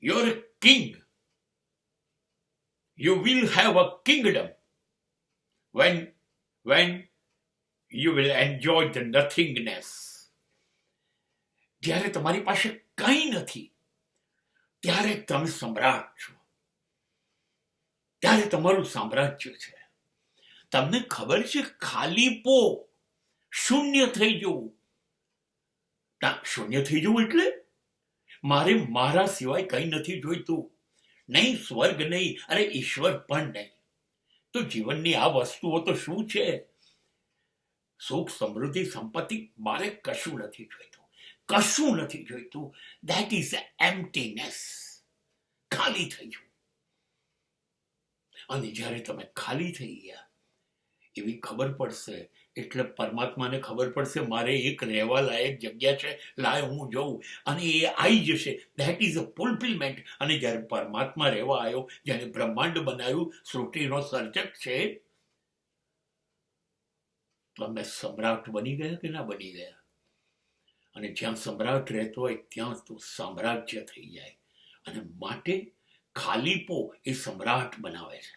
You're a king. You will have a kingdom when you will enjoy the nothingness. જ્યારે તમારી પાસે કંઈ નથી ત્યારે તમે સમ્રાટ છો, ત્યારે તમારું સામ્રાજ્ય છે. તમને ખબર છે ખાલીપો, શૂન્ય થઈ જવું. શૂન્ય થઈ જવું એટલે મારે મારા સિવાય કંઈ નથી જોઈતું, નહીં સ્વર્ગ નહીં અને ઈશ્વર પણ નહીં. તો જીવનની આ વસ્તુઓ તો શું છે? સુખ, સમૃદ્ધિ, સંપત્તિ, મારે કશું નથી જોઈતું, કશું નથી જોઈતું. દેટ ઇઝ એમ્પ્ટીનેસ, ખાલી થઈ જવું. અને જ્યારે તમે ખાલી થઈ ગયા એવી ખબર પડશે, એટલે પરમાત્માને ખબર પડશે મારે એક રહેવા લાયક જગ્યા છે, લાય હું જઉં, અને એ આવી જશે. That is a fulfilment. અને જ્યારે પરમાત્મા રહેવા આવ્યો, જ્યારે બ્રહ્માંડ બનાવ્યું, સૃષ્ટિનો સર્જક છે, તમે સમ્રાટ બની ગયા કે ના બની ગયા? અને જ્યાં સમ્રાટ રહેતો હોય ત્યાં તો સામ્રાજ્ય થઈ જાય. અને માટે ખાલીપો એ સમ્રાટ બનાવે છે.